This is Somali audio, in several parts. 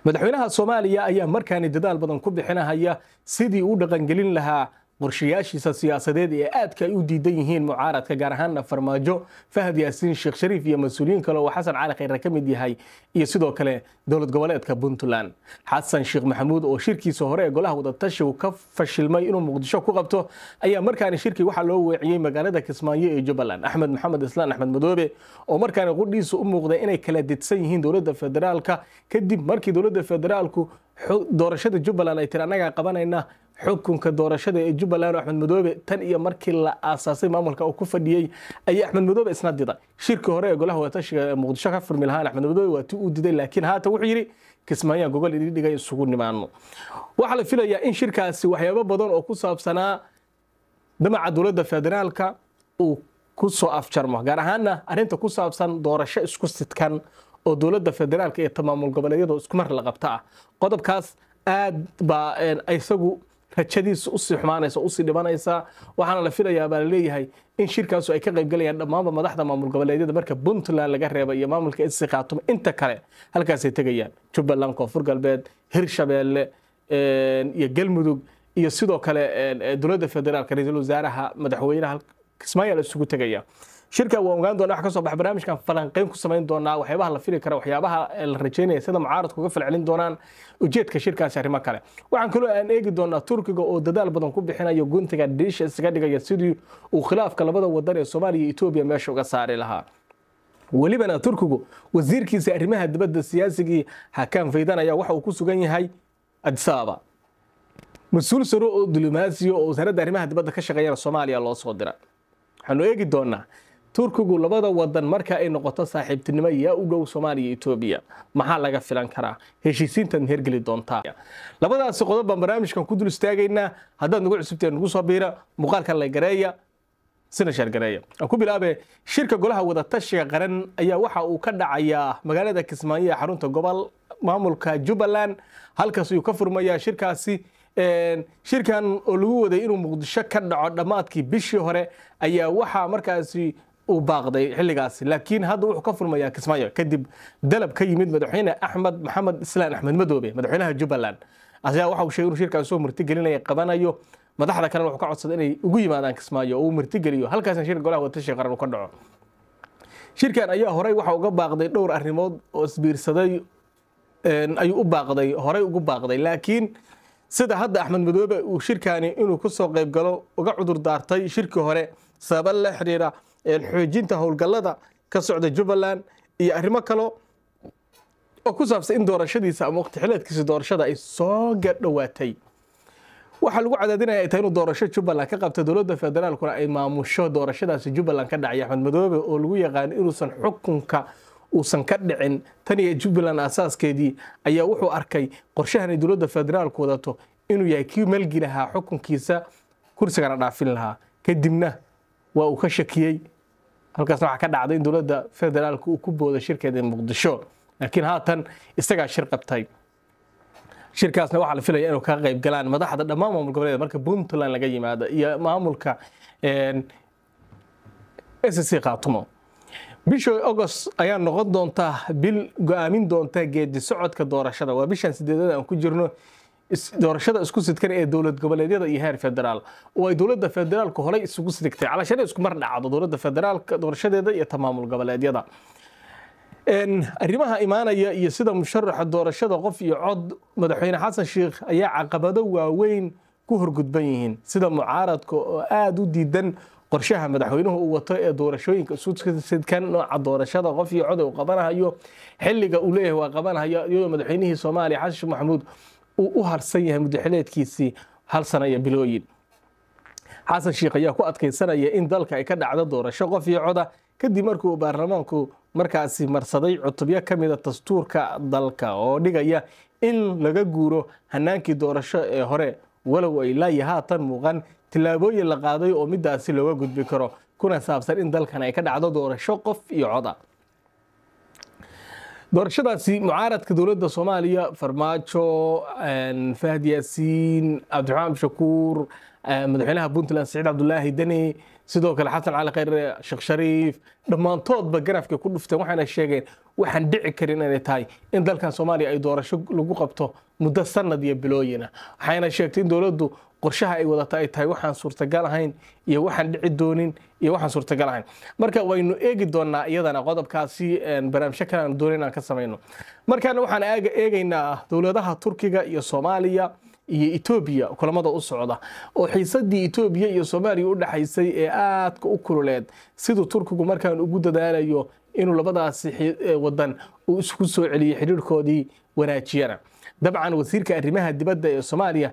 madaxweynaha Soomaaliya ayaa markaani dadaal badan ku bixinaya sidii uu dhaqangelin lahaa qorshayaashiisa siyaasadeed ee aadka ay u diidan yihiin mucaaradka gaar ahaan farmaajo Fahad Yaasiin Sheekh Shariif iyo mas'uuliyiin kale oo Xasan Cali Khayre ka mid yahay iyo sidoo kale dowlad goboleedka Puntland Xasan Sheekh Maxamuud oo shirkiisa hore ee golaha wada tashiga ka fashilmay inuu Muqdisho ku qabto ayaa markaani shirkii waxa loo weeciyay magaalada Kismaayo ee Jubbaland Axmed Maxamed Islaan Axmed Madoobe oo markaani qudhiisu u muuqday inay kala didsan yihiin dowladda federaalka kadib markii dowladda federaalku doorashada Jubbaland ay tiranaga qabanayna xukunka doorashada ee Jubbaland Axmed Madoobe tan iyo markii la aasaasay maamulka uu ku fadhiyay ay Axmed Madoobe isna diday shirka hore ee golaha watashiga ee Muqdisho ka furmi lahaa Axmed Madoobe waa tii uu diday laakiin haatan wuxuu yiri Kismaayo gobol idin dhigay isugu nimaano waxa la filayaa in shirkaasi waxyaabo badan oo ku saabsanaa damaca dowladda federaalka uu ku soo afjarmo gaar ahaan arinta ku saabsan doorasho isku sidkan oo dowladda federaalka iyo maamul goboleedyada isku mar la qabta qodobkaas aad ba isagu rajadiisu u sii xumaanaysa u sii dhimanaysa waxaana la filayaa baa leeyahay in shirkaas ay ka qayb galayaan dhammaan madaxda maamul goboleedyada marka Puntland laga reebay iyo maamulka isii qaatum inta kale halkaas ay tagayaan Jubbaland Koonfur Galbeed Hirshabeelle iyo Galmudug iyo sidoo kale dowladda federaalka ra'iisul wasaaraha madaxweynaha Kismaayo isugu tagaya shirka waa ogaan doona wax ka soo bax barnaamijkan falanqeyn ku sameyn doona waxyaabaha la fili kara waxyaabaha la rajeynaya sida mucaaradku uga falcelin doonaan ujeedka shirkaasi arrimo kale waxaan kaloo aan eegi doonaa Turkiga oo dadaal badan ku bixinayo guntiga dhiisha isaga dhigaya sidii uu khilaafka labada wadan ee Soomaaliya iyo Itoobiya meesha uga saari lahaa walibana Turkigu wasiirkiisa arrimaha dibadda siyaasiga Hakan Fidan ayaa waxa uu ku sugan yahay Addis Ababa mas'uul sare oo diblomaasiyo oo wasaaradda arrimaha dibadda ka shaqeeya Soomaaliya loo soo diray waxaan eegi doonaa Turkigu labada wadan marka ay noqoto saaxiibtinimo yaa u dhow Soomaaliya iyo Itoobiya maxaa laga filan karaa heshiisiintan hergeli doonta labadaas qodob baan barnaamijkan ku dul istaagaynaa haddaad nagu cusubteen nagu soo biira muuqaalka la gareeya sina shar gareeya aan ku bilaabay shirka golaha wada tashiga qaran ayaa waxa uu ka dhacayaa magaalada Kismaayo ee xarunta gobol maamulka Jubbaland halkaas uu ka furmayaa shirkaasi shirkan oo lagu waday inuu Muqdisho ka dhaco dhamaadkii bishii hore ayaa waxa markaasi uu baaqday xilligaas laakiin hadda wuxuu ka furmayaa Kismaayo kadib dalab ka yimid madaxweyne Axmed Maxamed Islaan Axmed Madoobe madaxweynaha Jubbaland ayaa waxa uu sheegay inuu shirkaas soo martigelinaya qabanayo madaxda kale wuxuu ka codsaday inay ugu yimaadaan Kismaayo oo martigeliyo halkaas shirka golaha wada tashiga qaran ka dhaco shirkan ayaa horay waxa uga baaqday dhowr arrimood oo isbiirsaday ayuu u baaqday horay ugu baaqday laakiin sida hadda Axmed Madoobe uu shirkani inuu ku soo qayb galo uga cudur daartay shirkii hore sabab la xiriira xoojinta howlgallada ka socda Jubbaland iyo arrimo kale oo ku saabsan in doorashadiisa ama waqti xileedkiisa doorashada ay soo gadhawaatay waxa lagu cadaadinayaa inuu doorasho Jubbaland ka qabto dowladda federaalkuna ay maamusho doorashadaas Jubbaland ka dhacay Axmed Madoobe oo lagu yaqaan inuusan xukunka uusan ka dhicin tan iyo Jubbaland asaaskeedii ayaa wuxuu arkay qorshahan ay dowladda federaalku wadato inuu yahay kii malgi lahaa xukunkiisa kursigana dhaafin lahaa kadibna waa uu ka shakiyay halkaas waxa ka dhacday in dowladda federaalku uu ku boodo shirkeeda Muqdisho laakiin haatan isaga shir qabtay shirkaasna waxa la filayaa inuu ka qayb galaan madaxda dhammaan maamul goboleedyada marka Puntland laga yimaado iyo maamulka SSC qaatumo bishii August ayaa noqon doonta bil go'aamin doonta geedi socodka doorashada waa bishan 8 aan ku jirno doorashada isku sidkan ee dowlad goboleedyada iyo heer federaal oo ay dowladda federaalku hore isugu sidagtay calaashada isku mar dhacdo dowladda federaalka doorashadeeda iyo maamul goboleedyada arrimaha imaanaya iyo sida musharaxa doorashada qof iyo cod madaxweyne Xasan Sheekh ayaa caqabado waaweyn ku horgudban yihiin sida mucaaradka oo aad u diidan qorshaha madaxweynuhu uu wato ee doorashooyinka isku sidkan nooca doorashada qof iyo cod uu qabanayo xilliga uu leeyahay waa qabanayo iyadoo madaxweynihii Soomaaliya Xasan Sheekh Maxamuud uu harsan yahay muddo xileedkiisii hal sano iyo bilooyin Xasan Sheekh ayaa ku adkeysanaya in dalka ay ka dhacdo doorasho qof iyo cod kadib markii uu baarlamaanku markaasi marsaday cutubyo kamid ah dastuurka dalka oo dhigaya in laga guuro hanaankii doorasho ee hore walow ay la yahaatan muuqan tilaabooyin la qaaday oo midaasi looga gudbi karo kuna saabsan in dalkan ay ka dhacdo doorasho qof iyo cod doorashadaasi mucaaradka dowladda Soomaaliya farmaajo Fahad Yaasiin Abdiraxmaan Shakuur madaxweynaha Puntland Saciid Cabdullaahi Dani sidoo kale Xasan Cali Khayre Sheekh Shariif dhammaantoodba garafka ku dhufteen waxaana sheegeen waxaan dhici karin inay tahay in dalkan Soomaaliya ay doorasho lagu qabto muddo sanad iyo bilooyina waxayna sheegtay in dawladdu qorshaha ay wadata ay tahay waxaan suurtagal ahayn iyo waxaan dhici doonin iyo waxaan suurtagal ahayn marka waynu eegi doonaa iyadana qodobkaasi barnaamijyo kale aan doonayna ka sameeyno markaan waxaan eegaynaa dawladaha Turkiga iyo Soomaaliya iyo Ethiopia kulamada u socda oo xiisadii Ethiopia iyo Soomaaliya u dhaxaysay ee aadka u kululeed sidoo Turkigu markaan ugu dadaalayo inuu labadaas wadan uu isku soo celiyo xiriirkoodii wanaajiyana dabcan wasiirka arrimaha dibadda ee Soomaaliya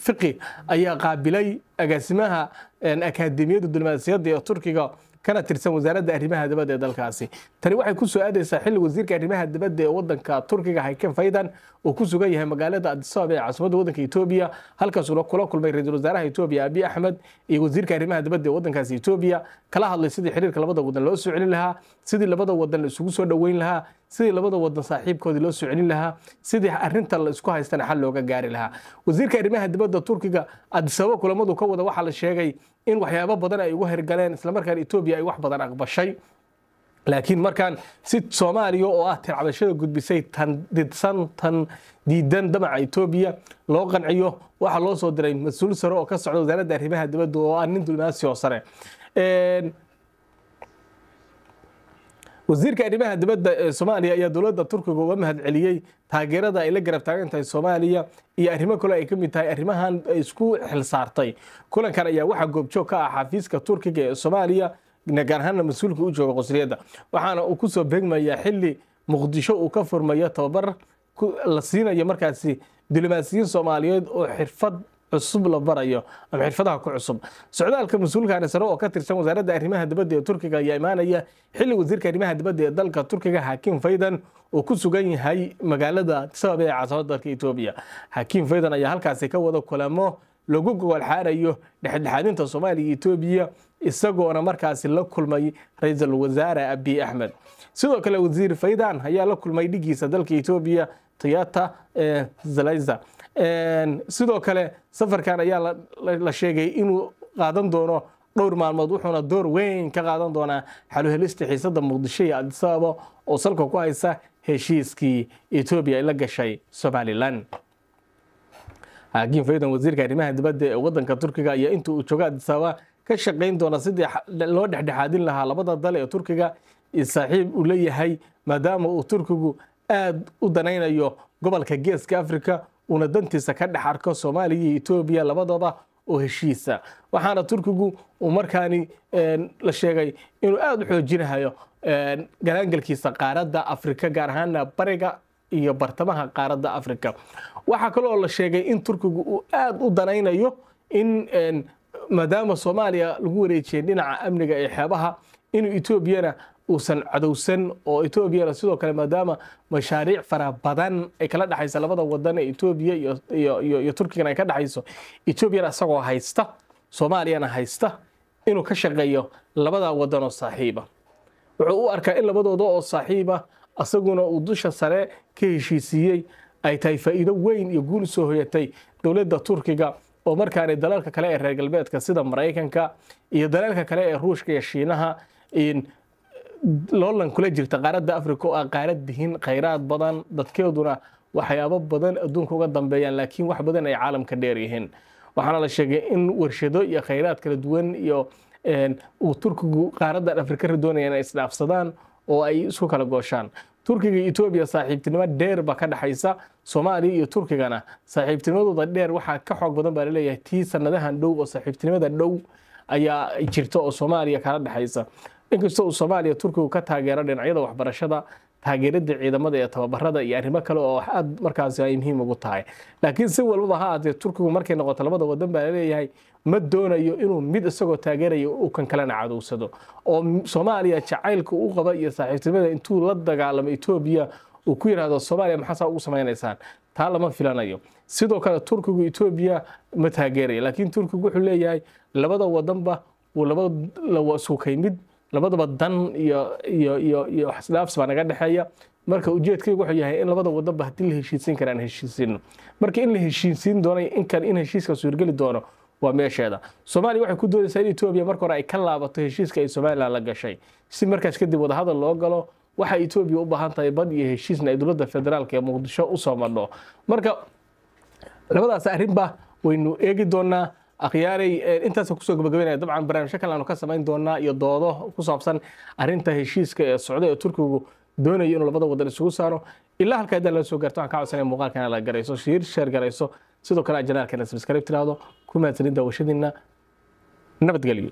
fiqi ayaa qaabilay agaasimaha akaademiyada diblomaasiyadda ee Turkiga kana tirsan wasaaradda arrimaha dibadda ee dalkaasi tani waxay ku soo aadaysaa xilli wasiirka arrimaha dibadda ee wadanka Turkiga Hakan Fidan oo ku sugan yahay magaalada Addis Ababa ee caasimadda wadanka Ethiopia halkaas uu kula kulmay ra'iisul wasaaraha Ethiopia Abiy Ahmed iyo wasiirka arrimaha dibadda ee wadankaasi Ethiopia kala hadlay sidii xiriirka labada wadan loo soo celin lahaa sidii labada wadan la isugu soo dhaweyn lahaa sidii labada wadan saaxiibkoodii loo soo celin lahaa sidii arrinta la isku haystana xal looga gaari lahaa wasiirka arrimaha dibadda Turkiga Addis Ababa kulamadu ka wada waxa la sheegay in waxyaabo badan ay ugu hergaleen isla markaan Ethiopia ay wax badan aqbashay laakiin markaan si Soomaaliya oo ah tircabashada gudbisay tan diidan damaca Ethiopia loo qanciyo waxa loo soo diray mas'uul sare oo ka socda wasaaradda arrimaha dibadda oo aan nin diblomaasi oo sare wasiirka arrimaha dibadda ee Soomaaliya ayaa dawladda Turkiga uga mahad celiyay taageerada ay la garab taagan tahay Soomaaliya iyo arrimo kale ay ka mid tahay arrimahan isku xil saartay kulankan ayaa waxa goobjoog ka ah xafiiska Turkiga ee Soomaaliya gaar ahaan mas'uulka u jooga qasriyada waxaana uu ku soo beegmaya xilli Muqdisho uu ka furmayo tababar la siinayo markaasi diblomaasiyiin Soomaaliyeed oo xirfad cusub la barayo ama xirfadaha ku cusub socdaalka mas'uulka sare oo ka tirsan wasaaradda arrimaha dibadda ee Turkiga ayaa imaanaya xilli wasiirka arrimaha dibadda ee dalka Turkiga Hakan Fidan oo ku sugan yahay magaalada Addis Ababa ee caasimadda dalka Ethiopia Hakan Fidan ayaa halkaas ka wada kulamo lagu gogol xaarayo dhexdhexaadinta Soomaaliya iyo Ethiopia isagoona markaasi la kulmay ra'iisul wasaare Abiy Ahmed sidoo kale wasiir Fidan ayaa la kulmay dhigiisa dalka Ethiopia Tayata Zalaiza sidoo kale safarkan ayaa la sheegay inuu qaadan doono dhowr maalmood wuxuuna door weyn ka qaadan doonaa xal u helista xiisadda Muqdisho iyo Addis Ababa oo salka ku haysa heshiiskii Ethiopia ay la gashay Somaliland Hakan Fidan wasiirka arrimaha dibadda ee wadanka Turkiga ayaa intuu jooga Addis Ababa ka shaqeyn doona sidii loo dhexdhexaadin lahaa labada dal ee Turkiga iyo saaxiib u leeyahay maadaama uu Turkigu aad u danaynayo gobolka Geeska Afrika una dantiisa ka dhex arko Soomaaliya iyo Ethiopia labadaba oo heshiisa waxaana Turkigu uu markaani la sheegay inuu aad u xoojinayo galaangalkiisa qaaradda Afrika gaar ahaan bariga iyo bartamaha qaaradda Afrika waxa kale oo la sheegay in Turkigu uu aad u danaynayo in maadaama Soomaaliya lagu wareejiyay dhinaca amniga ee xeebaha inuu Ethiopia uusan cadowsan oo Ethiopia sidoo kale maadaama mashaariic fara badan ay kala dhaxaysa labada wadan ee Ethiopia iyo Turkiga ay ka dhaxayso Ethiopia asagoo haysta Soomaaliyana haysta inuu ka shaqeeyo labada wadan oo saaxiiba wuxuu u arkaa in labadooda oo saaxiiba asaguna uu dusha sare ka heshiisiyay ay tahay faa'iido weyn iyo guul soo hoyatay dawladda Turkiga oo markaan dalalka kale ee reer galbeedka sida Mareykanka iyo dalalka kale ee Ruushka iyo Shiinaha in loolan kula jirta qaaradda Afrika oo qaarad bihin khayraad badan dadkeeduna waxyaabo badan adduunka uga dambeeyaan laakiin wax badan ay caalamka dheer yihiin waxaana la sheegay in warshado iyo khayraad kala duwan iyo uu Turkigu qaaradda Afrika doonayaan ay isdhaafsadaan oo ay isku kala gooshaan Turkiga iyo Ethiopia saaxiibtinimo dheer ba ka dhaxaysa Soomaaliya iyo Turkigana saaxiibtinimadooda dheer waxa ka xoog badan baa leeyahay tii sanadahan dhow oo saaxiibtinimada dhow ayaa jirta oo Soomaaliya kala dhaxaysa inkastoo Soomaaliya Turkigu ka taageero dhinacyada waxbarashada taageerada ciidamada ee tababarada iyo arrimo kale oo aad markaas ay muhiim ugu tahay laakiin si walba ha ahaatee Turkigu markay noqoto labada wadan baa leeyahay ma doonayo inuu mid isagoo taageerayo uu kan kalena cadowsado oo Soomaaliya jacaylka uu qaba iyo saaxiibtinimada intuu la dagaalamo Ethiopia uu ku yiraahdo Soomaaliya maxaa ugu sameeynaysan taa lama filanayo sidoo kale Turkigu Ethiopia ma taageerayo laakiin Turkigu wuxuu leeyahay labada wadanba uu labada isku kaymid labadaba dan iyo xisnaafs baa naga dhaxeeya marka ujeedkaygu wuxuu yahay in labada wadanba hadii la heshiisin karaan heshiisin marka in la heshiisin doonay in kan in heshiiska suurgali doono waa meesheeda Soomaaliya waxay ku doonaysaa in Ethiopia marka hore ay ka laabato heshiiska ay Soomaaliland la gashay si markaas kadib wada hadal loo galo waxa Itoobiya u baahan tahay bad iyo heshiisna ay dowladda federaalka ee Muqdisho u soo madho marka labadaas arrinba waynu eegi doonaa akhyaaray intaas ku soo gabagabeynaya dabcan barnaamijyo kale aanu ka samayn doonaa iyo doodo ku saabsan arrinta heshiiska ee socda ee Turkigu doonayo inuu labada wadan isugu saaro ilaa halka hadda la soo gaarto aan ka codsanay muuqaalkan la garayso share garayso sidoo kale janaalkeena subscribe tiraado kuma tirinda washadina nabadgelyo